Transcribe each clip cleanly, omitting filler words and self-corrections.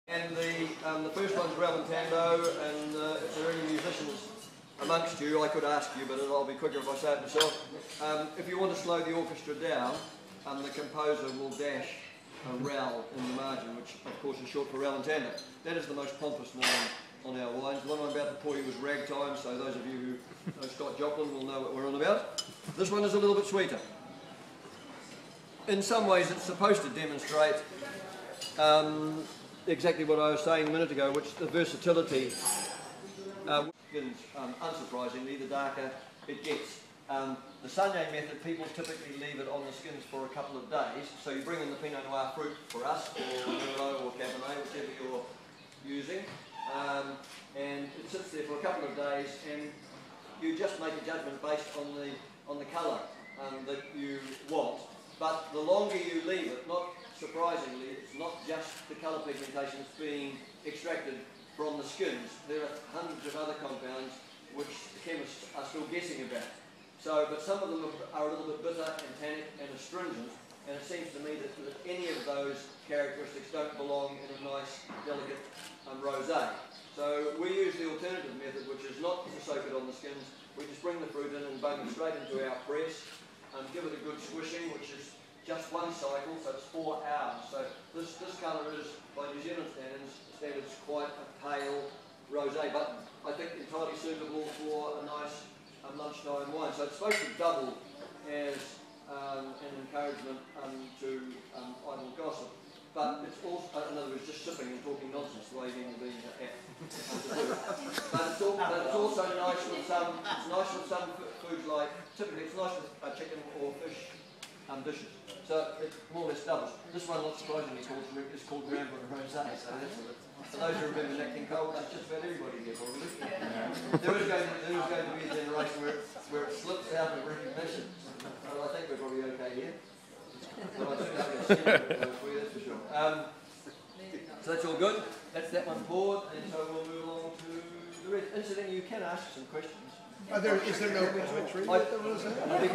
And the first one's Rallentando, and if there are any musicians amongst you, I could ask you, but I'll be quicker if I say it myself. If you want to slow the orchestra down, the composer will dash a rall in the margin, which of course is short for Rallentando. That is the most pompous one on our wines. The one I'm about to pour you was Ragtime, so those of you who know Scott Joplin will know what we're on about. This one is a little bit sweeter. In some ways it's supposed to demonstrate exactly what I was saying a minute ago, which the versatility, unsurprisingly, the darker it gets. The Saignée method, people typically leave it on the skins for a couple of days, so you bring in the Pinot Noir fruit for us, or Merlot or Cabernet, whichever you're using, and it sits there for a couple of days, and you just make a judgment based on the colour that you want. But the longer you leave it, not surprisingly, it's not just the colour pigmentation that's being extracted from the skins. There are hundreds of other compounds which the chemists are still guessing about. So, but some of them are a little bit bitter and tannic and astringent, and it seems to me that any of those characteristics don't belong in a nice, delicate rosé. So we use the alternative method, which is not to soak it on the skins. We just bring the fruit in and bung it straight into our press, and give it a good swishing, which is just one cycle, so it's 4 hours. So this colour is, by New Zealand standards, quite a pale rosé, but I think entirely suitable for a nice lunchtime wine. So it's supposed to double as an encouragement to idle gossip, but it's also, in other words, just sipping and talking nonsense the way being apt to do it. But it's also nice with some foods, like typically it's nice with chicken or fish dishes. So it more or less doubles. This one, not surprisingly, is called Ramblin' Rosé. So that's for those who remember Nat King Cole, that's just about everybody here probably. There is going to be a generation where it slips out of recognition. But I think we're probably okay here. But I certainly have a secret for you, that's for sure. So that's all good. That's that one poured, and so we'll move along to the rest. Incidentally, you can ask some questions. Is there no poetry? Come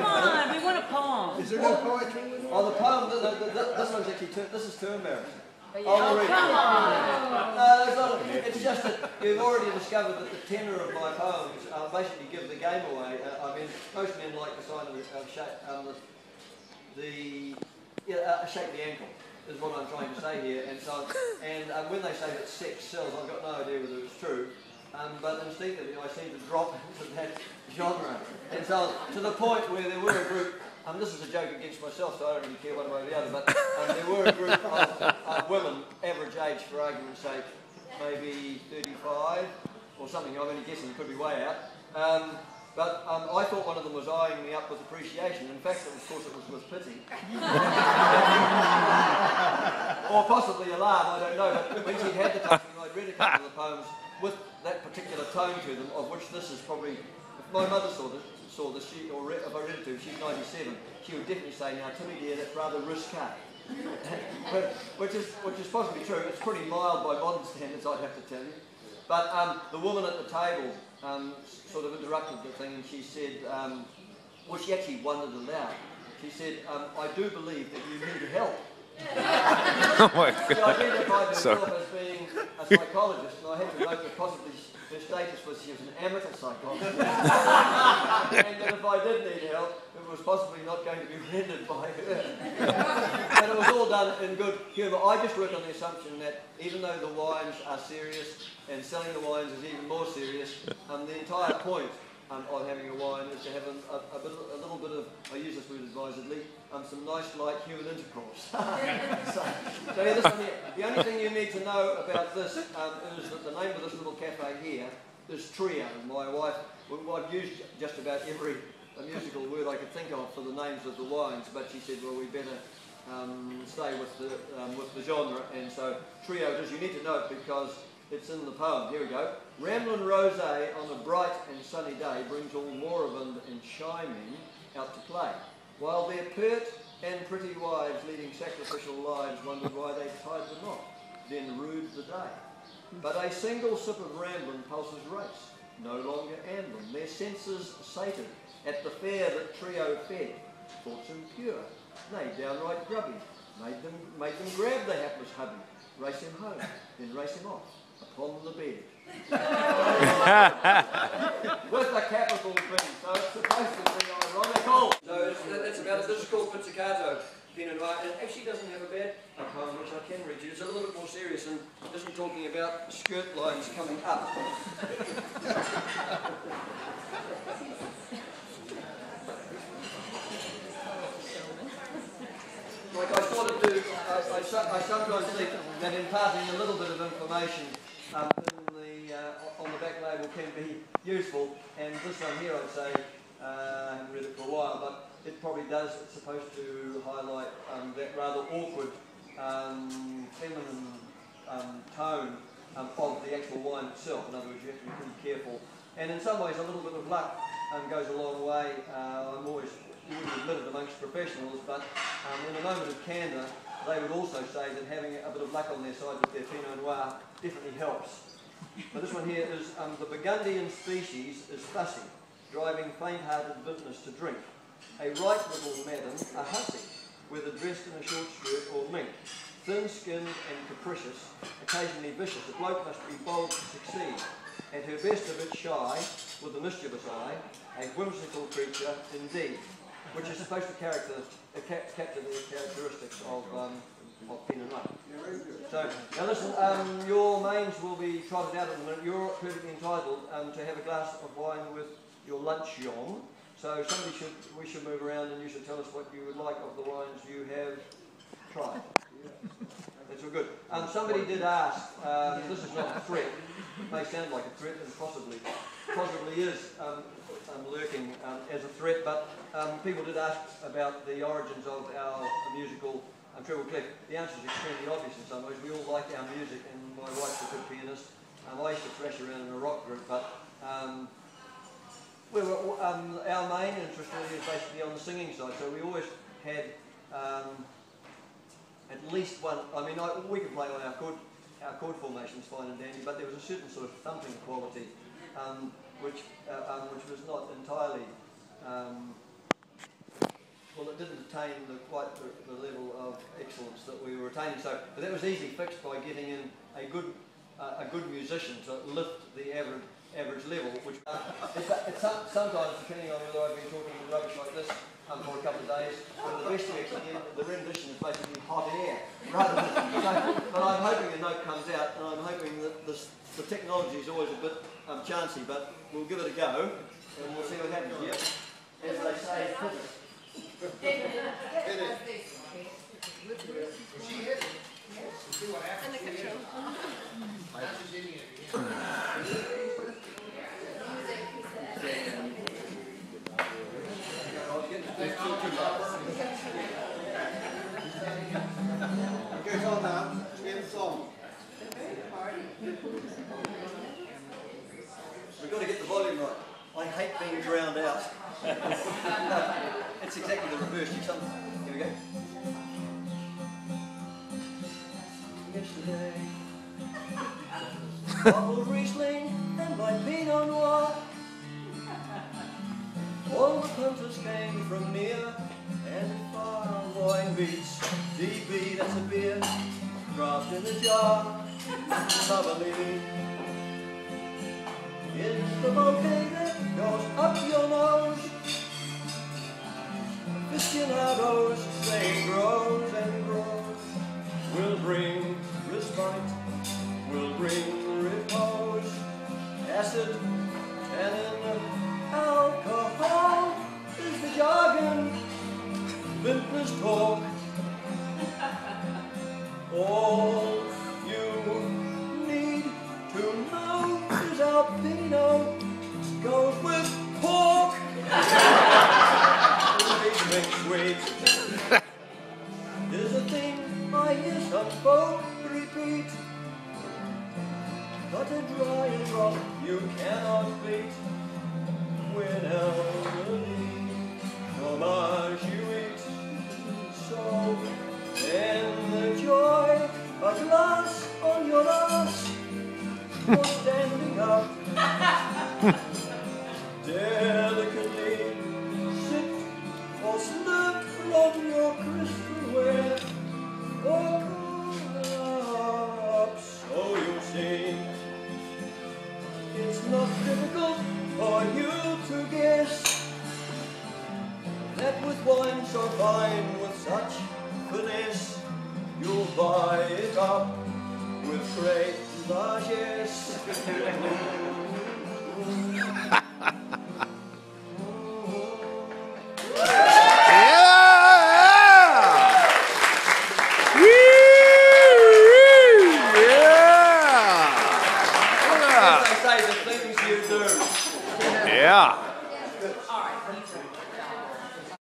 on, we want a poem. Is there no poetry? Oh, the poem, this one's actually, this is Turnberry. Oh, come on. No, it's not. It's just that you've already discovered that the tenor of my poems basically give the game away. I mean, most men like the sign of shake the ankle, is what I'm trying to say here. And so, when they say that sex sells, I've got no idea whether it's true. But instinctively I seem to drop into that genre. And so, to the point where there were a group, this is a joke against myself, so I don't really care one way or the other, but there were a group of women, average age for argument's sake, maybe 35 or something, I'm only guessing, it could be way out. But I thought one of them was eyeing me up with appreciation. In fact, of course, it was with pity. Or possibly alarm, I don't know. But when she'd had the time, I'd read a couple of the poems with that particular tone to them, of which this is probably, if my mother saw this, or if I read it to her, she's 97, she would definitely say, now Timmy dear, that's rather risque. But, which is possibly true. It's pretty mild by modern standards, I'd have to tell you. But the woman at the table sort of interrupted the thing, and she said, well, she actually wondered aloud. She said, I do believe that you need help. Oh my God. She identified herself as being a psychologist, and I had to note that possibly her status was she was an amateur psychologist. And that if I did need help, it was possibly not going to be rendered by her. But it was all done in good humour. I just work on the assumption that even though the wines are serious, and selling the wines is even more serious, the entire point of having a wine is to have a little bit of, I use this word advisedly, some nice light human intercourse. so yeah, this one here. The only thing you need to know about this is that the name of this little cafe here is Trio. My wife, I've used just about every musical word I could think of for the names of the wines, but she said, well, we better stay with the genre, and so Trio it is. You need to know it because it's in the poem. Here we go. Ramblin' Rosé on a bright and sunny day brings all moribund and shy men out to play, while their pert and pretty wives leading sacrificial lives wondered why they tied the knot, then rued the day. But a single sip of Ramblin' pulses race, no longer ambling, their senses sated at the fare that Trio fed, thoughts impure, nay, downright grubby, made them grab the hapless hubby, race him home, then race him off upon the bed. With a capital B, so it's supposed to be ironical. So that's about it. This is called Pizzicato Pinot Noir, and it actually doesn't have a bad poem which I can read you. It's a little bit more serious and isn't talking about skirt lines coming up. Like I sort of do, I sometimes think that imparting a little bit of information on the back label can be useful, and this one here I'd say, I haven't read it for a while, but it probably does, it's supposed to highlight that rather awkward feminine tone of the actual wine itself. In other words, you have to be pretty careful. And in some ways a little bit of luck goes a long way. I'm always, you wouldn't admit it amongst professionals, but in a moment of candour, they would also say that having a bit of luck on their side with their Pinot Noir definitely helps. But this one here is, the Burgundian species is fussy, driving faint-hearted vintners to drink. A right little madam, a hussy, whether dressed in a short skirt or mink, thin-skinned and capricious, occasionally vicious. A bloke must be bold to succeed, at her best a bit shy, with a mischievous eye, a whimsical creature indeed, which is supposed to capture the characteristics of Pinot Noir. So, now listen, your mains will be trotted out in a minute. You're perfectly entitled to have a glass of wine with your luncheon. So we should move around and you should tell us what you would like of the wines you have tried. That's all good. Somebody did ask, this is not a threat, it may sound like a threat and possibly is lurking as a threat, but people did ask about the origins of our musical treble clef. The answer is extremely obvious in some ways. We all like our music, and my wife's a good pianist. I used to thrash around in a rock group, but our main interest really is basically on the singing side. So we always had at least one. I mean, we could play on our chord formations fine and dandy, but there was a certain sort of thumping quality, which was not entirely. Well, it didn't attain quite the level of excellence that we were attaining. So, but that was easily fixed by getting in a good musician to lift the average level. Which it's sometimes, depending on whether I've been talking rubbish like this for a couple of days, the best you actually get, the rendition is basically hot air. Rather than, but I'm hoping a note comes out, and I'm hoping that the technology is always a bit chancy, but we'll give it a go, and we'll see what happens. Yep. As they say, physics. Goes on now, in song. We've got to get the volume right. I hate being drowned out. It's exactly the reverse. Here we go. Yesterday, bottled Riesling and my Pinot Noir. All the punters came from near and far. Wine beats, DB, that's a beer, draft in a jar, bubbly. It's the bouquet that goes up your nose. Aficionados say grows and grows. Will bring respite, will bring repose. Acid, tannin, alcohol is the jargon. Vintners talk. All you need to know is our Pinot goes with pork. Sweet. There's a thing I hear some folk repeat, but a dry drop you cannot beat. When elderly, fromage you eat, so enjoy a glass on your ass, or standing up, delicately sit or slip from your crystalware, or cool for you to guess that with wine so fine, with such finesse, you'll buy it up with great largesse.